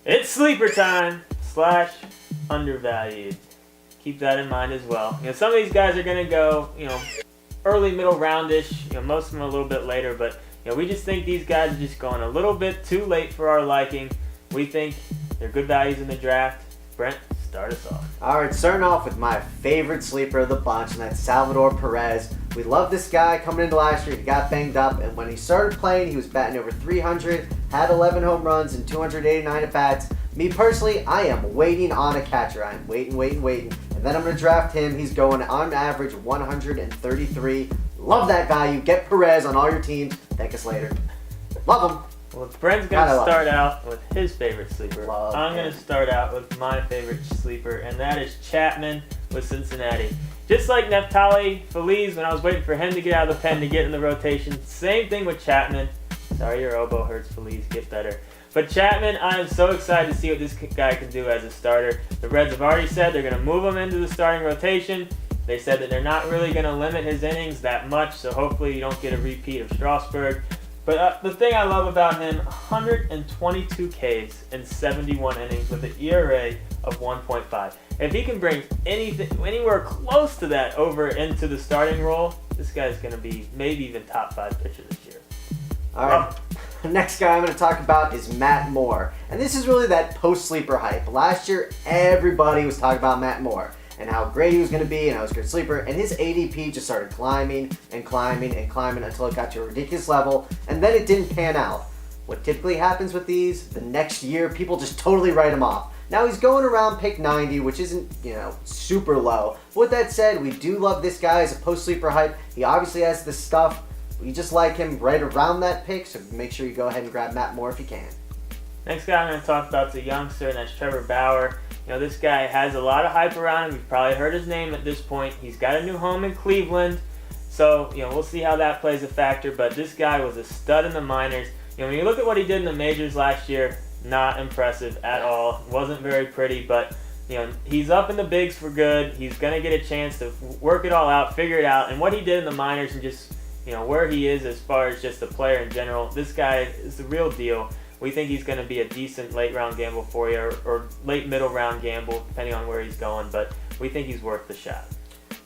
It's sleeper time / undervalued. Keep that in mind as well. Some of these guys are going to go, early, middle roundish. Most of them a little bit later, but we just think these guys are just going a little bit too late for our liking. We think they're good values in the draft. Brent, start us off. All right, starting off with my favorite sleeper of the bunch, and that's Salvador Perez. We love this guy coming into last year. He got banged up, and when he started playing, he was batting over 300, had 11 home runs and 289 at-bats. Me personally, I am waiting on a catcher. I'm waiting. And then I'm going to draft him. He's going on average 133. Love that value. Get Perez on all your teams. Thank us later. Love him. Well, Brent's going to start out with his favorite sleeper. I'm going to start out with my favorite sleeper, and that is Chapman with Cincinnati. Just like Neftali Feliz, when I was waiting for him to get out of the pen to get in the rotation, same thing with Chapman. Sorry, your elbow hurts, Feliz. Get better. But Chapman, I am so excited to see what this guy can do as a starter. The Reds have already said they're going to move him into the starting rotation. They said that they're not really going to limit his innings that much, so hopefully you don't get a repeat of Strasburg. But the thing I love about him, 122 Ks in 71 innings with an ERA of 1.5. If he can bring anywhere close to that over into the starting role, this guy's going to be maybe even top 5 pitcher this year. All right. The next guy I'm going to talk about is Matt Moore. And this is really that post-sleeper hype. Last year, everybody was talking about Matt Moore and how great he was going to be and how he was a good sleeper. And his ADP just started climbing until it got to a ridiculous level. And then it didn't pan out. What typically happens with these, the next year, people just totally write him off. Now he's going around pick 90, which isn't, super low. With that said, we do love this guy as a post-sleeper hype. He obviously has the stuff. We just like him right around that pick, so make sure you go ahead and grab Matt Moore if you can. Next guy I'm going to talk about is a youngster, and that's Trevor Bauer. This guy has a lot of hype around him. You've probably heard his name at this point. He's got a new home in Cleveland, so we'll see how that plays a factor. But this guy was a stud in the minors. When you look at what he did in the majors last year, not impressive at all. Wasn't very pretty, but he's up in the bigs for good. He's going to get a chance to work it all out, figure it out, and what he did in the minors and just where he is as far as just a player in general, this guy is the real deal. We think he's going to be a decent late round gamble for you or late middle round gamble, depending on where he's going, but we think he's worth the shot.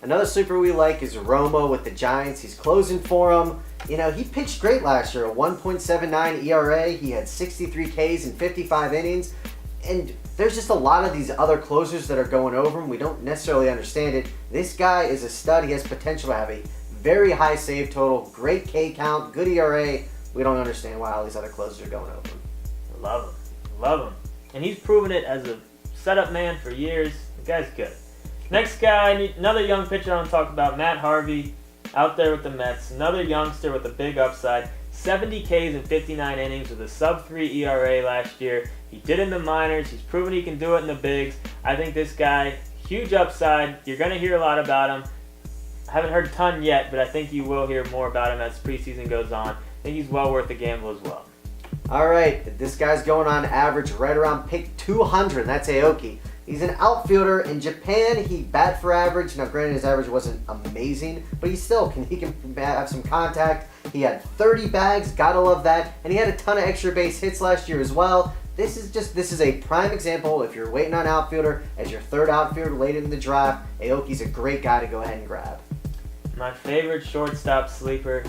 Another sleeper we like is Romo with the Giants. He's closing for him. He pitched great last year, a 1.79 ERA. He had 63 Ks in 55 innings. And there's just a lot of these other closers that are going over him. We don't necessarily understand it. This guy is a stud. He has potential to have a very high save total, great K count, good ERA. We don't understand why all these other closers are going over him. Love him. And he's proven it as a setup man for years. The guy's good. Next guy, another young pitcher I want to talk about, Matt Harvey, out there with the Mets. Another youngster with a big upside. 70 Ks in 59 innings with a sub-3 ERA last year. He did in the minors. He's proven he can do it in the bigs. I think this guy, huge upside. You're going to hear a lot about him. I haven't heard a ton yet, but I think you will hear more about him as preseason goes on. I think he's well worth the gamble as well. All right, this guy's going on average right around pick 200. That's Aoki. He's an outfielder. In Japan, he bat for average. Now, granted, his average wasn't amazing, but he can have some contact. He had 30 bags. Gotta love that. And he had a ton of extra base hits last year as well. This is a prime example. If you're waiting on outfielder as your third outfielder late in the draft, Aoki's a great guy to go ahead and grab. My favorite shortstop sleeper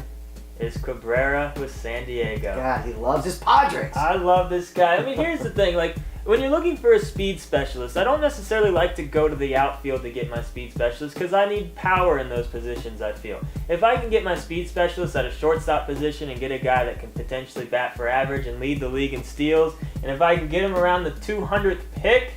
is Cabrera with San Diego. God, he loves his Padres. I love this guy. Here's the thing. When you're looking for a speed specialist, I don't necessarily like to go to the outfield to get my speed specialist because I need power in those positions, I feel. If I can get my speed specialist at a shortstop position and get a guy that can potentially bat for average and lead the league in steals, and if I can get him around the 200th pick,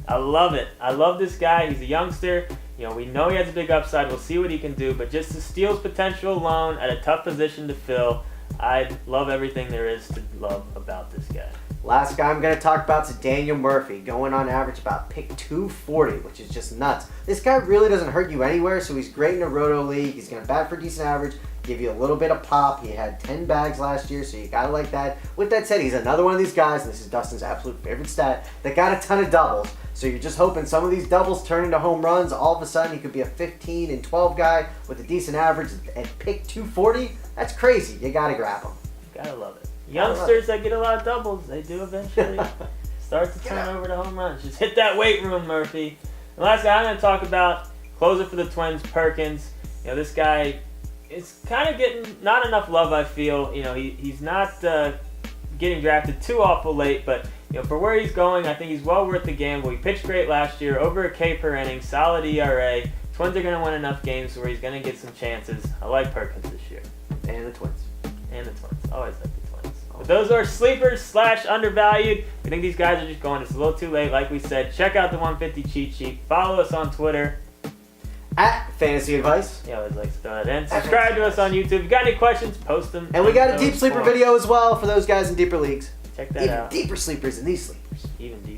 I love it. I love this guy. He's a youngster. We know he has a big upside. We'll see what he can do. But just the steals potential alone at a tough position to fill, I love everything there is to love about this guy. Last guy I'm going to talk about is Daniel Murphy, going on average about pick 240, which is just nuts. This guy really doesn't hurt you anywhere, so he's great in a roto league. He's going to bat for decent average, give you a little bit of pop. He had 10 bags last year, so you got to like that. With that said, he's another one of these guys, and this is Dustin's absolute favorite stat, that got a ton of doubles. So you're just hoping some of these doubles turn into home runs. All of a sudden, he could be a 15 and 12 guy with a decent average at pick 240. That's crazy. You got to grab him. Gotta love it. Youngsters that get a lot of doubles, they do eventually Start to turn over to home runs. Just hit that weight room, Murphy. And last guy I'm going to talk about, closer for the Twins, Perkins. You know, this guy is kind of getting not enough love, I feel. You know, he's not getting drafted too awful late, but you know, for where he's going, I think he's well worth the gamble. He pitched great last year, over a K per inning, solid ERA. Twins are going to win enough games where he's going to get some chances. I like Perkins this year. And the Twins. Always like the Twins. But those are sleepers / undervalued. We think these guys are just going just a little too late, like we said. Check out the 150 cheat sheet. Follow us on Twitter. At Fantasy Advice. Yeah, I always like to throw that in. Subscribe to us on YouTube. If you got any questions, post them. And we got a deep sleeper video as well for those guys in deeper leagues. Check that out. Even deeper sleepers than these sleepers. Even deeper.